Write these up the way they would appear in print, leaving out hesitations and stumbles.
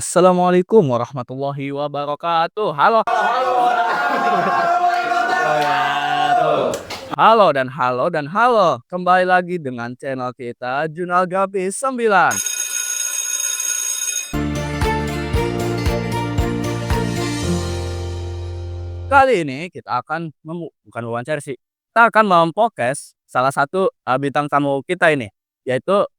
Assalamualaikum warahmatullahi wabarakatuh. Halo. Halo dan halo. Kembali lagi dengan channel kita Jurnal Gabi 9. Kali ini kita akan bukan wawancara sih, kita akan mempodcast salah satu, bintang tamu kita ini, yaitu,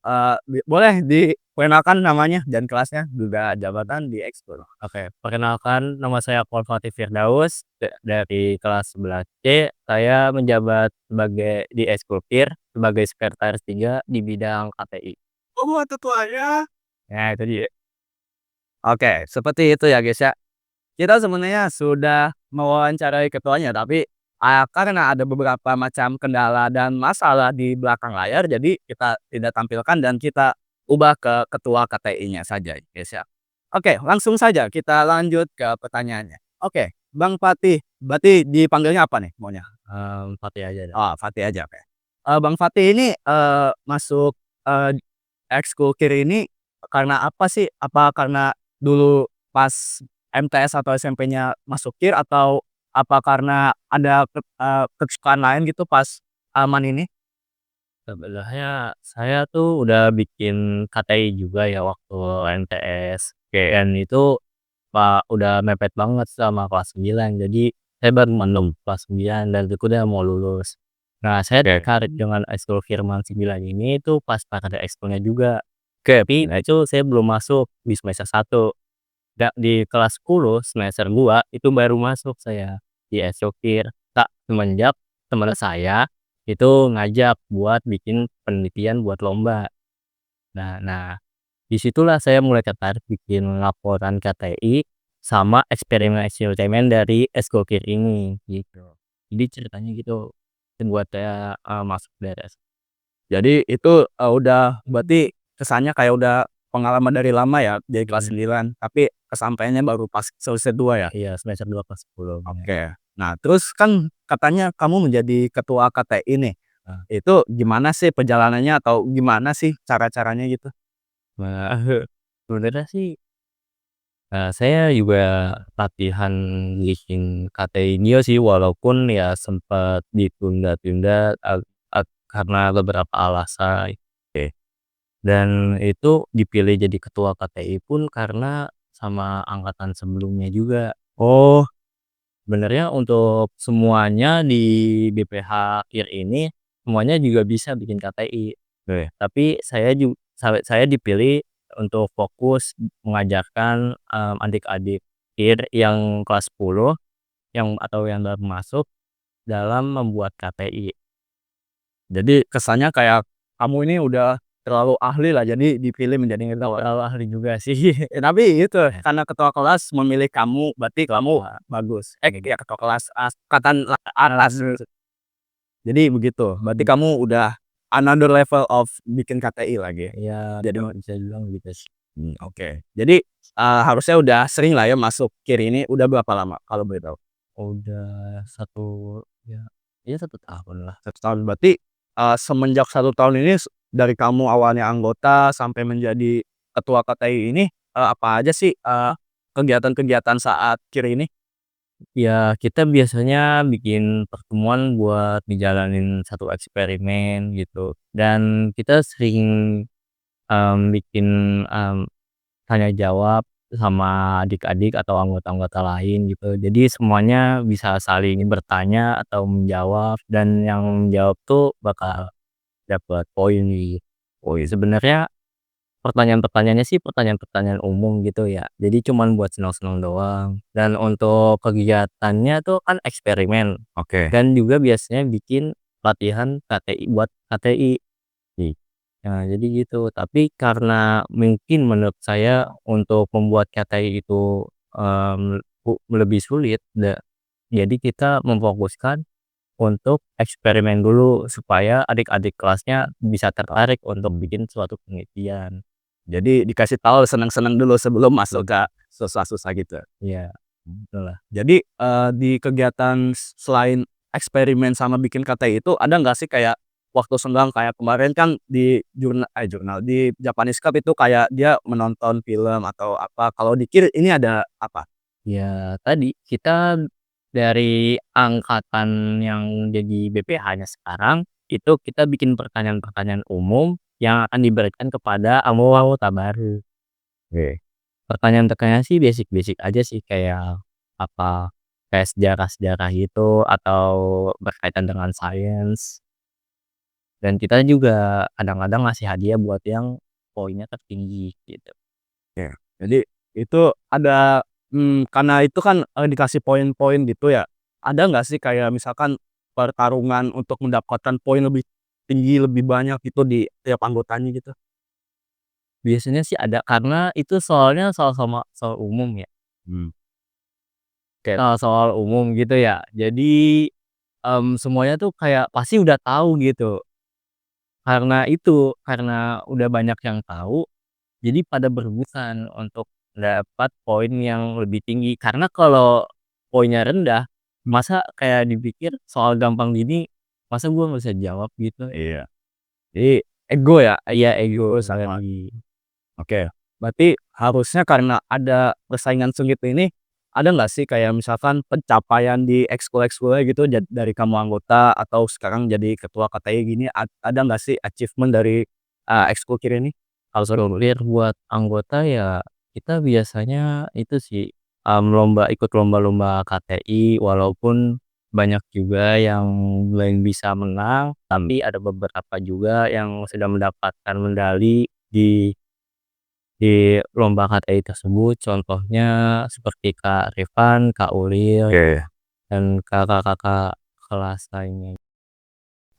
boleh diperkenalkan namanya dan kelasnya, juga jabatan di ekskul. Oke, perkenalkan nama saya Fatih Firdaus dari kelas 11 C. Saya menjabat di Ekskul sebagai sekretaris 3 di bidang KTI. Oh, ketuanya? Ya itu dia. Oke, seperti itu ya guys ya. Kita sebenarnya sudah mewawancarai ketuanya, tapi, karena ada beberapa macam kendala dan masalah di belakang layar, jadi kita tidak tampilkan dan kita ubah ke ketua KTI-nya saja, guys ya. Oke, langsung saja kita lanjut ke pertanyaannya. Oke, Bang Fatih, berarti dipanggilnya apa nih maunya? Fatih aja dah. Oh, Fatih aja, oke. Bang Fatih ini, masuk, eee, ekskul KIR ini karena apa sih? Apa karena dulu pas MTS atau SMP-nya masuk KIR atau apa karena ada kesukaan lain gitu pas aman ini? Sebenarnya saya tuh udah bikin KTI juga ya waktu MTS, GN itu udah mepet banget sama kelas 9. Jadi saya baru masuk kelas 9 dan itu udah mau lulus. Nah, saya tertarik dengan ekskul Firman 9 ini tuh pas ada ekskulnya juga. Tapi itu saya belum masuk di semester 1. Di kelas 10 semester 2 itu baru masuk saya di ekskul Fir. Semenjak teman saya itu ngajak buat bikin penelitian buat lomba. Nah, disitulah saya mulai tertarik bikin laporan KTI sama eksperimen-eksperimen dari Eskokir ini, gitu. Jadi ceritanya gitu, yang buat saya, masuk DRS. Jadi itu, udah berarti kesannya kayak udah pengalaman dari lama ya, dari kelas Mhm. 9 tapi kesampaiannya baru pas semester 2 ya? Iya, semester 2 kelas 10, bener. Oke. Nah, terus kan katanya kamu menjadi ketua KTI nih. Nah, Itu gimana sih perjalanannya atau gimana sih cara-caranya gitu? nah, sebenarnya sih, saya juga latihan bikin KTI Nio sih, walaupun ya sempat ditunda-tunda karena beberapa alasan. Oke. Dan itu dipilih jadi ketua KTI pun karena sama angkatan sebelumnya juga. Oh, Sebenarnya untuk semuanya di BPH KIR ini, semuanya juga bisa bikin KTI. Tapi saya dipilih untuk fokus mengajarkan, adik-adik KIR yang kelas 10 atau yang baru masuk dalam membuat KTI. jadi kesannya kayak kamu ini udah terlalu ahli lah, jadi dipilih menjadi Nggak ketua. terlalu ahli juga sih. Tapi itu, Ya, karena ketua kelas memilih kamu, berarti kamu bagus. Ya ketua kelas, angkatan atas. Jadi begitu, berarti mhm, kamu udah another level of bikin KTI lagi. iya, Jadi bisa dibilang gitu sih. oke. Jadi, harusnya udah sering lah ya masuk KIR ini, udah berapa lama kalau boleh tahu? Udah ya ya 1 tahun lah. 1 tahun. Berarti, semenjak 1 tahun ini dari kamu awalnya anggota sampai menjadi ketua KTI ini, apa aja sih, kegiatan-kegiatan saat KIR ini? Ya kita biasanya bikin pertemuan buat dijalanin satu eksperimen gitu, dan kita sering, bikin, tanya jawab sama adik-adik atau anggota-anggota lain gitu. Jadi semuanya bisa saling bertanya atau menjawab, dan yang menjawab tuh bakal dapat poin gitu. Sebenarnya pertanyaan-pertanyaannya sih pertanyaan-pertanyaan umum gitu ya. Jadi cuman buat senang-senang doang. Dan untuk kegiatannya tuh kan eksperimen, Oke. dan juga biasanya bikin latihan KTI buat KTI. Gi Nah, jadi gitu. Tapi karena mungkin menurut saya untuk membuat KTI itu, lebih sulit, jadi kita memfokuskan untuk eksperimen dulu supaya adik-adik kelasnya bisa tertarik untuk bikin suatu penelitian. Jadi dikasih tahu senang-senang dulu sebelum masuk Mmm. ke susah-susah gitu? Iya, begitulah. Jadi, di kegiatan selain eksperimen sama bikin KTI itu ada nggak sih kayak waktu senggang kayak kemarin kan di jurnal di Japanese Cup itu kayak dia menonton film atau apa, kalau di KIR ini ada apa? Ya tadi kita dari angkatan yang jadi BPH-nya sekarang, itu kita bikin pertanyaan-pertanyaan umum yang akan diberikan kepada anggota baru. Oke. Pertanyaan-pertanyaan sih basic-basic aja sih kayak apa, kayak sejarah-sejarah gitu atau berkaitan dengan sains. Dan kita juga kadang-kadang ngasih hadiah buat yang poinnya tertinggi gitu. Oke. Jadi itu ada, karena itu kan, dikasih poin-poin gitu ya, ada nggak sih kayak misalkan pertarungan untuk mendapatkan poin lebih tinggi, lebih banyak gitu di tiap anggotanya gitu? Biasanya sih ada karena itu soalnya soal umum ya, Mmm. Oke. soal umum gitu ya. Jadi, semuanya tuh kayak pasti udah tahu gitu. Karena itu, karena udah banyak yang tahu, jadi pada berebutan untuk dapat poin yang lebih tinggi. Karena kalau poinnya rendah, masa kayak dipikir soal gampang gini, masa gua nggak bisa jawab gitu. Iya. Jadi ego ya, Iya ego ego sama lagi. oke. Berarti harusnya karena ada persaingan sengit ini, ada nggak sih kayak misalkan pencapaian di ekskul-ekskulnya gitu dari kamu anggota atau sekarang jadi ketua KTI gini, ada nggak sih achievement dari, ekskul KIR ini? Kalau seru Clear buat anggota ya, kita biasanya itu sih, ikut lomba-lomba KTI walaupun banyak juga yang belum bisa menang, tapi ada beberapa juga yang sudah mendapatkan medali di lomba KTI tersebut. Contohnya seperti Kak Rifan, Kak Ulil, Oke. dan kakak-kakak kelas lainnya.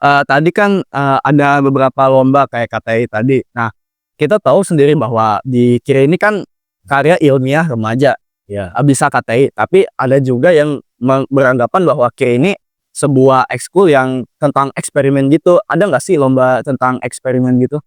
Tadi kan, ada beberapa lomba kayak KTI tadi. Nah, kita tahu sendiri bahwa di KIR ini kan karya ilmiah remaja, Ya. bisa KTI, tapi ada juga yang beranggapan bahwa KIR ini sebuah ekskul yang tentang eksperimen gitu. Ada nggak sih lomba tentang eksperimen gitu?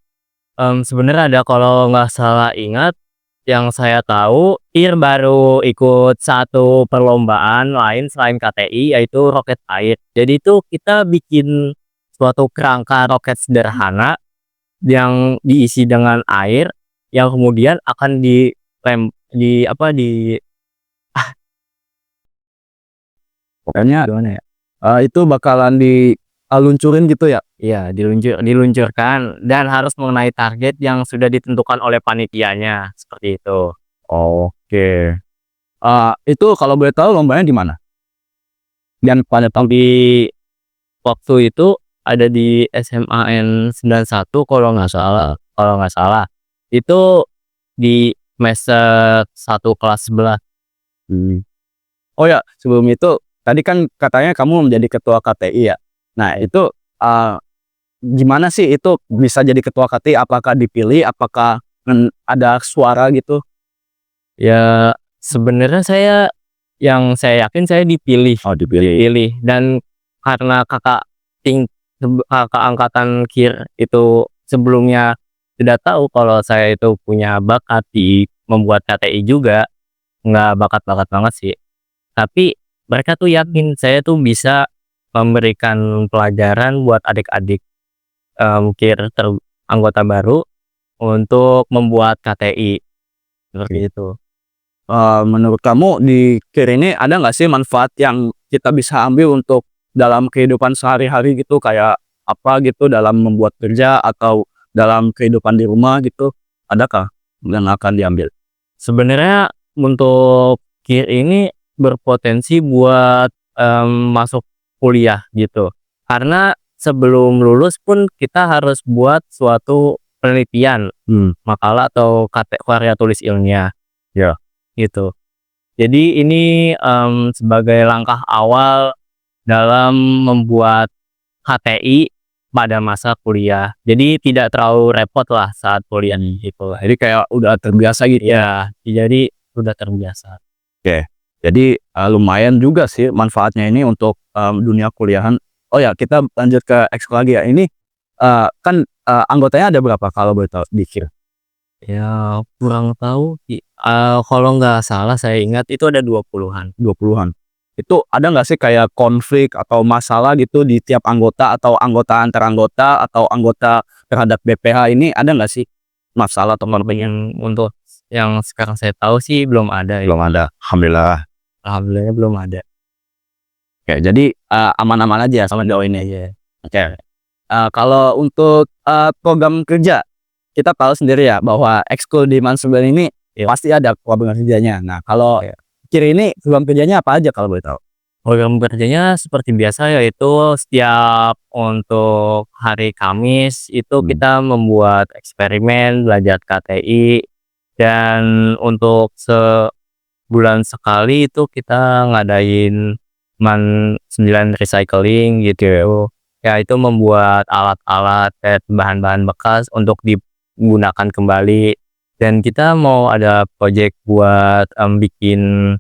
Sebenarnya ada kalau nggak salah ingat, yang saya tahu IR baru ikut satu perlombaan lain selain KTI yaitu roket air. Jadi itu kita bikin suatu kerangka roket sederhana yang diisi dengan air yang kemudian akan di apa, Pokoknya, gimana ya, itu bakalan luncurin gitu ya? iya diluncurkan dan harus mengenai target yang sudah ditentukan oleh panitianya, seperti itu. Oke. Itu kalau boleh tahu lombanya di mana? Dan pada tahun Di waktu itu ada di SMAN 91 kalau nggak salah. Itu di semester 1 kelas 11. mmm. Oh ya, sebelum itu, tadi kan katanya kamu menjadi ketua KTI ya? Nah Ya. itu, gimana sih itu bisa jadi ketua KTI? Apakah dipilih? Apakah ada suara gitu? Ya sebenarnya yang saya yakin saya dipilih Oh dipilih. dipilih dan karena kakak angkatan KIR itu sebelumnya tidak tahu kalau saya itu punya bakat di membuat KTI juga, nggak bakat-bakat banget sih. Tapi mereka tuh yakin saya tuh bisa memberikan pelajaran buat adik-adik, KIR anggota baru untuk membuat KTI, seperti Oke. itu. Menurut kamu di KIR ini ada nggak sih manfaat yang kita bisa ambil untuk dalam kehidupan sehari-hari gitu, kayak apa gitu dalam membuat kerja atau dalam kehidupan di rumah gitu, adakah yang akan diambil? Sebenarnya untuk KIR ini berpotensi buat, masuk kuliah gitu. Karena sebelum lulus pun kita harus buat suatu penelitian, makalah atau karya tulis ilmiah, Ya. gitu. Jadi ini, sebagai langkah awal dalam membuat HTI pada masa kuliah. Jadi tidak terlalu repot lah saat kuliah gitu. Jadi kayak udah terbiasa gitu ya? Iya, jadi udah terbiasa. Oke. Jadi, lumayan juga sih manfaatnya ini untuk, dunia kuliahan. Oh ya, kita lanjut ke ekskul lagi ya. Ini, kan, anggotanya ada berapa kalau boleh tahu di KIR? Ya kurang tahu kalau nggak salah saya ingat itu ada 20-an. 20-an. itu ada nggak sih kayak konflik atau masalah gitu di tiap anggota atau anggota antar anggota atau anggota terhadap BPH ini ada nggak sih masalah atau konflik? Untuk yang sekarang saya tahu sih belum ada ya, Belum ada, alhamdulillah. alhamdulillahnya belum ada. Oke, jadi, aman-aman aja sejauh ini? Iya. Oke, kalau untuk, program kerja, kita tahu sendiri ya bahwa ekskul di Mansuban ini Iya. pasti ada program kerjanya. Nah, kalau Iya. Kiri ini program kerjanya apa aja kalau boleh tahu? Program kerjanya seperti biasa, yaitu setiap untuk hari Kamis itu Hmm. kita membuat eksperimen, belajar KTI, dan untuk sebulan sekali itu kita ngadain 9 recycling gitu. Ya itu membuat alat-alat kayak bahan-bahan bekas untuk digunakan kembali, dan kita mau ada project buat, bikin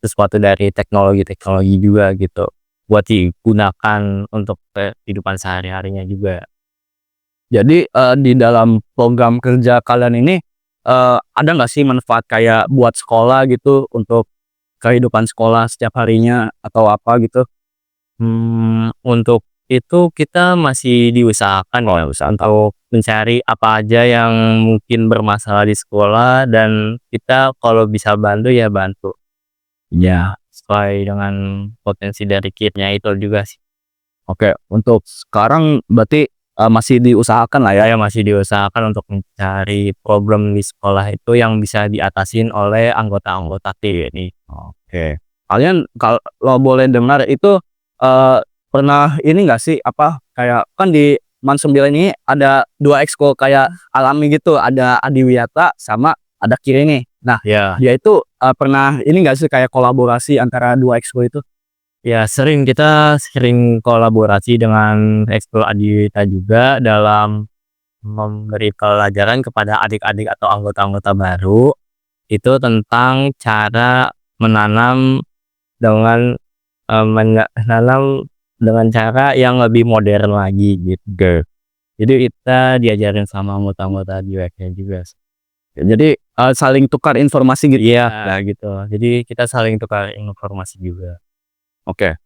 sesuatu dari teknologi-teknologi juga gitu, buat digunakan untuk kehidupan sehari-harinya juga. Jadi, di dalam program kerja kalian ini, ada nggak sih manfaat kayak buat sekolah gitu, untuk kehidupan sekolah setiap harinya atau apa gitu? Untuk itu kita masih diusahakan Oh, ya, ya usaha tahu. untuk mencari apa aja yang mungkin bermasalah di sekolah, dan kita kalau bisa bantu ya bantu. Iya. Sesuai dengan potensi dari kitnya itu juga sih. Oke, untuk sekarang berarti, masih diusahakan lah ya? Saya masih diusahakan untuk mencari problem di sekolah itu yang bisa diatasin oleh anggota-anggota tim ini. Oke. Kalian kalau boleh dengar itu, pernah ini nggak sih, apa, kayak kan di Man 9 ini ada 2 ekskul kayak alami gitu, ada Adiwiyata sama ada Kiri nih. Nah, Ya, dia itu, pernah ini nggak sih kayak kolaborasi antara 2 ekskul itu? ya kita sering kolaborasi dengan ekskul Adiwita juga dalam memberi pelajaran kepada adik-adik atau anggota-anggota baru, itu tentang cara menanam dengan, menanam dengan cara yang lebih modern lagi gitu. Jadi kita diajarin sama anggota-anggota Adiwita juga sih. Jadi, saling tukar informasi gitu Iya, ya? kayak gitu. Jadi kita saling tukar informasi juga. Oke.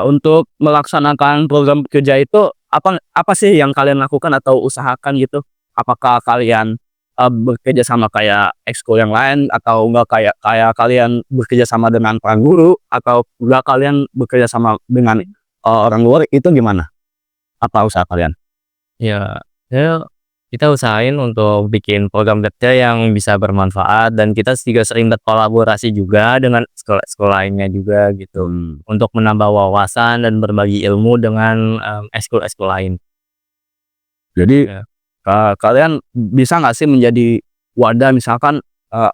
Untuk melaksanakan program kerja itu, apa apa sih yang kalian lakukan atau usahakan gitu? Apakah kalian, bekerja sama kayak ekskul yang lain atau enggak kayak kayak kalian bekerja sama dengan para guru atau enggak kalian bekerja sama dengan, orang luar, itu gimana? Apa usaha kalian? Ya, kita usahain untuk bikin program kerja yang bisa bermanfaat, dan kita juga sering berkolaborasi juga dengan sekolah-sekolah lainnya juga gitu, Mmm. untuk menambah wawasan dan berbagi ilmu dengan, ekskul-ekskul lain. Jadi, Ya. kalian bisa nggak sih menjadi wadah misalkan,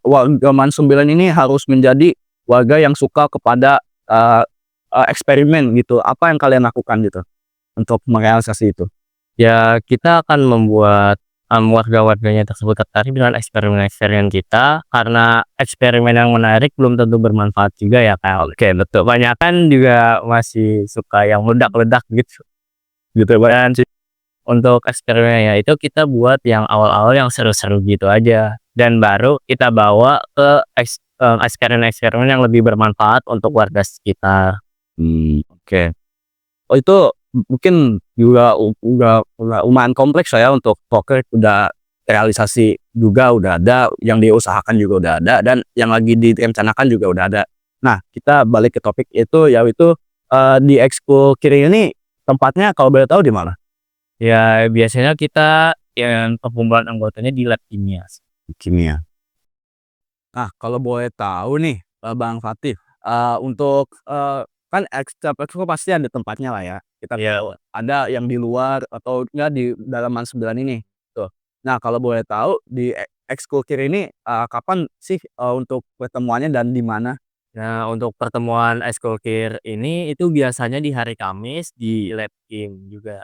warga Man 9 ini harus menjadi warga yang suka kepada, eee eee, eksperimen gitu, apa yang kalian lakukan gitu untuk merealisasi itu? Ya, kita akan membuat, warga-warganya tersebut tertarik dengan eksperimen-eksperimen kita, karena eksperimen yang menarik belum tentu bermanfaat juga ya, Kak. Oke, betul. Kebanyakan juga masih suka yang meledak-ledak gitu. Gitu ya, Dan untuk eksperimennya itu kita buat yang awal-awal yang seru-seru gitu aja, dan baru kita bawa ke eksperimen-eksperimen yang lebih bermanfaat untuk warga sekitar. Oke. Oh, itu mungkin juga udah lumayan kompleks lah ya untuk poker, udah realisasi juga udah ada, yang diusahakan juga udah ada, dan yang lagi direncanakan juga udah ada. Nah, kita balik ke topik itu, yaitu, di ekskul Kiri ini tempatnya kalau boleh tahu di mana? Ya, biasanya kita yang perkumpulan anggotanya di lab kimia. Kimia. Nah, kalau boleh tahu nih, Bang Fatih, untuk, kan setiap ekskul pasti ada tempatnya lah ya, kita Iya. tahu ada yang di luar atau enggak di dalaman 9 ini, tuh. Nah, kalau boleh tahu di ekskul Kiri ini, kapan sih, untuk pertemuannya dan di mana? Nah, untuk pertemuan ekskul ini itu biasanya di hari Kamis di lab kim juga.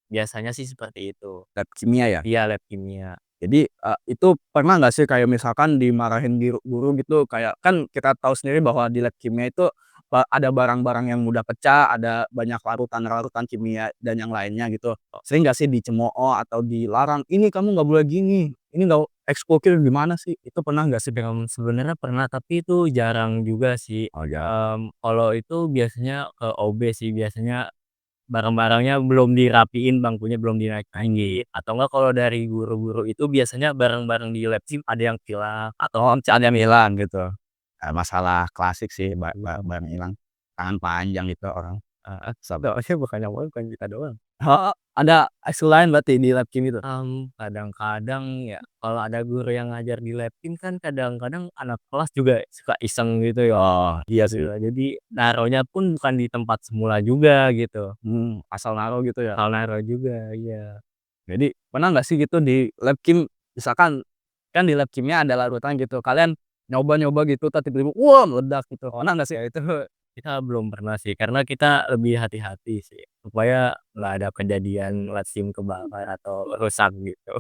Biasanya sih seperti itu. Lab kimia ya? Iya, lab kimia. Jadi, itu pernah nggak sih kayak misalkan dimarahin guru gitu, kayak kan kita tahu sendiri bahwa di lab kimia itu, ada barang-barang yang mudah pecah, ada banyak larutan-larutan kimia dan yang lainnya gitu. Sering nggak sih dicemooh atau dilarang, "Ini kamu nggak boleh gini, ini nggak ekskul gimana sih? Itu pernah nggak sih Bang? Sebenarnya pernah, tapi itu jarang juga sih. Oh ya. Kalau itu biasanya ke OB sih, biasanya barang-barangnya belum dirapiin, bangkunya belum dinaikin, atau enggak kalau dari guru-guru itu biasanya barang-barang di lab sim ada yang hilang atau Oh, ada yang hilang gitu. Masalah klasik sih barang hilang, tangan panjang gitu orang. soalnya bukan yang mau, bukan kita doang. Heeh, ada ekskul lain berarti di lab kim itu? Kadang-kadang ya kalau ada guru yang ngajar di lab tim kan kadang-kadang anak kelas juga suka iseng gitu ya, Oh, iya sih. jadi naruhnya pun bukan di tempat semula juga gitu, Asal naruh gitu ya? asal naruh juga, iya. Jadi pernah nggak sih gitu di lab kim, misalkan kan di lab kimnya ada larutan gitu, kalian nyoba-nyoba gitu terus tiba-tiba, wah meledak gitu, pernah nggak sih? Ya itu kita belum pernah sih, karena kita lebih hati-hati sih, supaya nggak ada kejadian lab sim kebakar atau rusak gitu.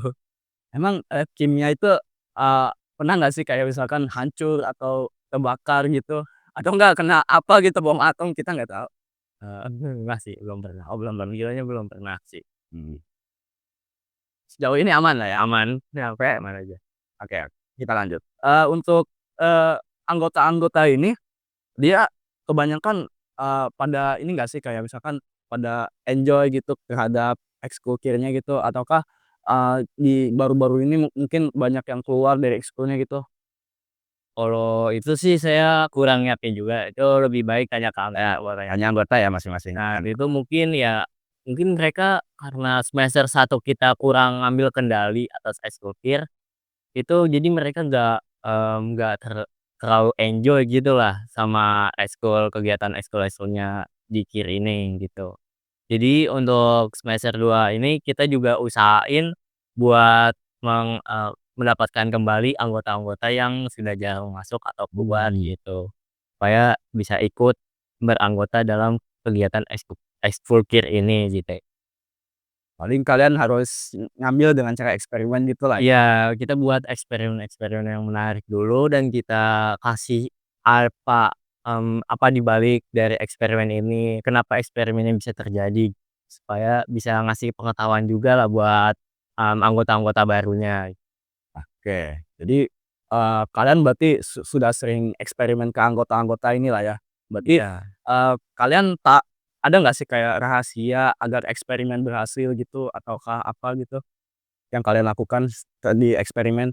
Emang lab kimia itu, eee, pernah nggak sih kayak misalkan hancur atau terbakar gitu? Atau enggak kena apa gitu, bom atom kita nggak tahu. Enggak sih, belum pernah. Oh, belum, alhamdulillahnya belum pernah sih. Mmm, sejauh ini aman lah ya? Aman, nyampe aman aja. Oke, kita lanjut. Untuk, anggota-anggota ini, dia kebanyakan, pada ini nggak sih, kayak misalkan pada enjoy gitu terhadap ekskulnya gitu, ataukah, di baru-baru ini mungkin banyak yang keluar dari ekskulnya gitu? Kalau itu sih saya kurang yakin juga, itu lebih baik tanya ke anggotanya. Hanya anggota ya masing-masing Nah, kan? itu mungkin ya, mungkin mereka karena semester 1 kita kurang ngambil kendali atas ekskul, itu jadi mereka nggak terlalu enjoy gitulah sama kegiatan ekskulnya di KIR ini, gitu. Jadi untuk semester 2 ini kita juga usahain buat mendapatkan kembali anggota-anggota yang sudah jarang masuk atau keluar gitu, supaya bisa ikut beranggota dalam kegiatan ekskul KIR ini gitu. Paling kalian harus ngambil dengan cara eksperimen gitulah ya? Iya, kita buat eksperimen-eksperimen yang menarik dulu dan kita kasih apa di balik dari eksperimen ini, kenapa eksperimennya bisa terjadi, supaya bisa ngasih pengetahuan juga lah buat, anggota-anggota barunya. Oke. Jadi, kalian berarti sudah sering eksperimen ke anggota-anggota inilah ya? Berarti, Iya. kalian ada nggak sih kayak rahasia agar eksperimen berhasil gitu, ataukah apa gitu yang kalian lakukan di eksperimen?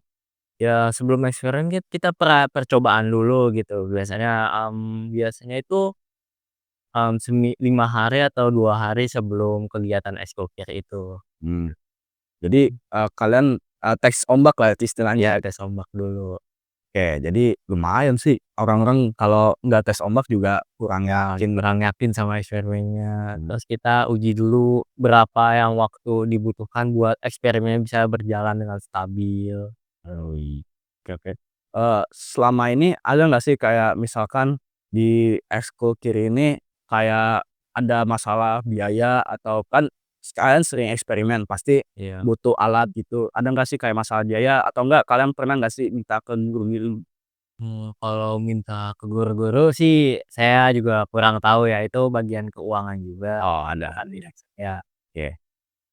Ya sebelum eksperimen kita percobaan dulu gitu, biasanya itu, 5 hari atau 2 hari sebelum kegiatan ekskul itu. Mmm. Jadi, kalian, tes ombak lah istilahnya. Ya tes ombak dulu. Oke, jadi lumayan sih orang-orang kalau nggak tes ombak juga kurang yakin. Kurang yakin sama eksperimennya, Mmm. terus kita uji dulu berapa yang waktu dibutuhkan buat eksperimennya bisa berjalan dengan stabil. Oh, oke oke. Selama ini ada nggak sih kayak misalkan di ekskul kiri ini kayak ada masalah biaya atau kan kalian sering eksperimen pasti Iya. butuh alat gitu, ada nggak sih kayak masalah biaya atau enggak kalian pernah nggak sih minta ke guru-guru? Kalau minta ke guru-guru sih saya juga kurang tahu ya, itu bagian keuangan juga, Oh ada, bukan bidang saya. oke.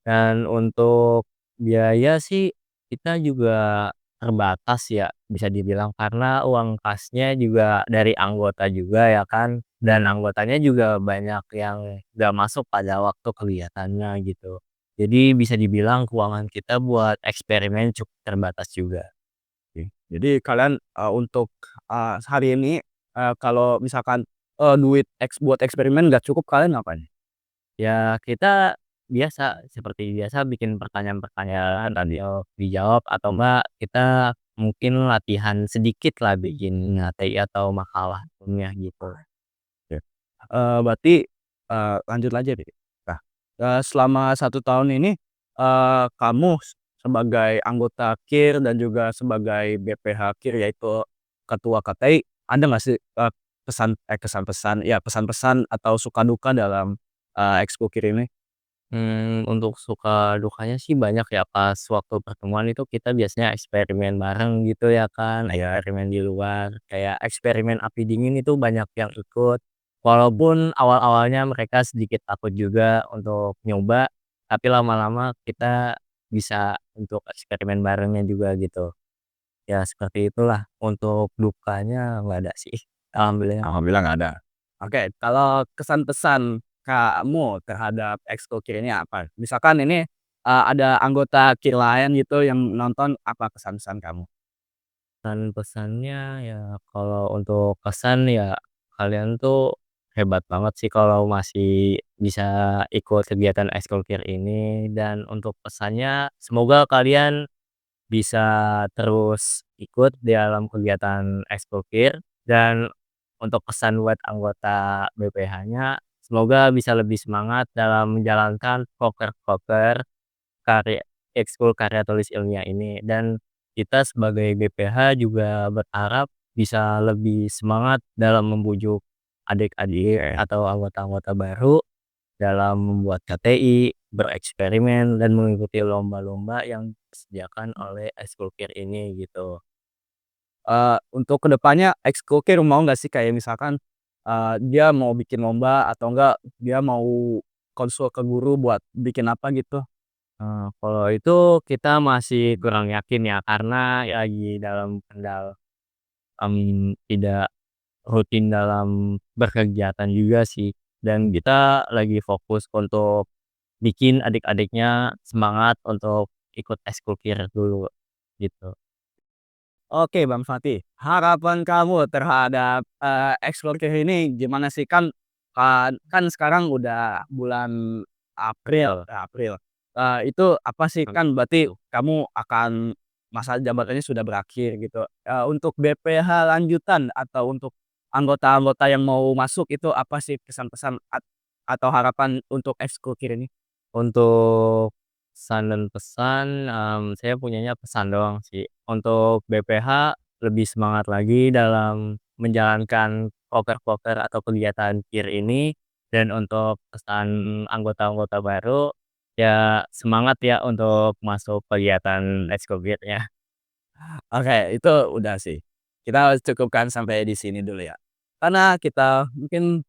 Dan untuk biaya sih kita juga terbatas ya bisa dibilang, karena uang kasnya juga dari anggota juga ya kan, dan anggotanya juga banyak yang nggak masuk pada waktu kegiatannya gitu. Jadi bisa dibilang keuangan kita buat eksperimen cukup terbatas juga. Oke. Jadi kalian, untuk, hari ini, kalau misalkan, duit buat eksperimen nggak cukup kalian ngapain? Ya kita biasa, seperti biasa bikin pertanyaan-pertanyaan tadi dijawab atau Mmm, enggak kita mungkin latihan sedikit lah bikin HTI atau makalah ilmiah gitu. oke. Berarti, lanjut aja deh. Nah, selama 1 tahun ini, kamu sebagai anggota KIR dan juga sebagai BPH KIR yaitu ketua KTI, ada nggak sih, kesan-pesan ya pesan-pesan atau suka duka dalam, ekskul KIR ini? Untuk suka dukanya sih banyak ya, pas waktu pertemuan itu kita biasanya eksperimen bareng gitu ya kan, Iya. eksperimen di luar, kayak eksperimen api dingin itu banyak yang ikut. Walaupun awal-awalnya mereka sedikit takut juga untuk nyoba, tapi lama-lama kita bisa untuk eksperimen barengnya juga gitu. Ya seperti itulah, untuk dukanya nggak ada sih, alhamdulillah. Alhamdulillah nggak ada. Oke, kalau kesan pesan kamu terhadap ekskul KIR ini apa? Misalkan ini, ada anggota KIR lain gitu yang nonton, apa kesan-pesan kamu? Pesan-pesannya ya kalau untuk kesan ya, kalian tuh hebat banget sih kalau masih bisa ikut kegiatan ekskul KIR ini, dan untuk pesannya semoga kalian bisa terus ikut di dalam kegiatan ekskul KIR, dan untuk pesan buat anggota BPH-nya, semoga bisa lebih semangat dalam menjalankan proker-proker karya ekskul karya tulis ilmiah ini, dan kita sebagai BPH juga berharap bisa lebih semangat dalam membujuk adik-adik atau anggota-anggota baru dalam membuat KTI, bereksperimen, dan mengikuti lomba-lomba yang disediakan oleh ekskul KIR ini gitu. Untuk kedepannya ekskul KIR mau nggak sih kayak misalkan, dia mau bikin lomba atau enggak dia mau konsul ke guru buat bikin apa gitu? Kalau itu kita masih kurang yakin ya, karena lagi dalam kendal, tidak rutin dalam berkegiatan juga sih, dan kita lagi fokus untuk bikin adik-adiknya semangat untuk ikut ekskul KIR dulu, gitu. Oke Bang Fatih, harapan kamu terhadap, ekskul KIR ini gimana sih? Kan sekarang udah bulan April, itu apa sih, kan berarti kamu akan masa jabatannya sudah berakhir gitu, untuk BPH lanjutan atau untuk anggota-anggota yang mau masuk itu apa sih kesan pesan atau harapan untuk ekskul KIR ini? Untuk pesan dan pesan, saya punyanya pesan doang sih. Untuk BPH lebih semangat lagi dalam menjalankan proker-proker atau kegiatan KIR ini, dan untuk pesan anggota-anggota baru, ya semangat ya untuk masuk kegiatan ekskul KIR-nya. Oke, itu udah sih. Kita cukupkan sampai di sini dulu ya. Karena kita mungkin,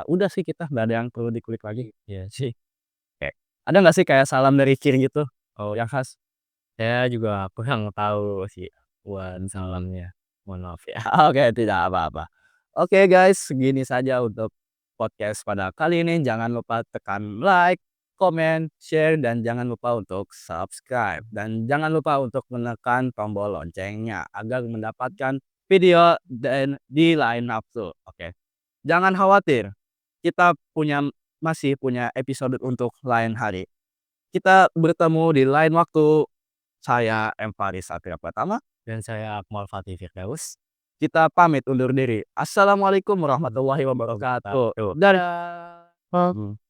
udah sih kita nggak ada yang perlu dikulik lagi. Iya sih. Oke. Ada nggak sih kayak salam dari KIR gitu, yang khas? Saya juga kurang tahu sih buat salamnya, mohon maaf ya. Oke, tidak apa-apa. Oke guys, segini saja untuk podcast pada kali ini. Jangan lupa tekan like, komen, share, dan jangan lupa untuk subscribe. Dan jangan lupa untuk menekan tombol loncengnya agar mendapatkan video dan di lain waktu. Oke. Jangan khawatir, kita masih punya episode untuk lain hari. Kita bertemu di lain waktu. Saya M. Faris Satria Pratama. Dan saya Akmal Fatih Firdaus. Kita pamit undur diri. Assalamualaikum warahmatullahi wabarakatuh. Wabarakatuh. Dadah.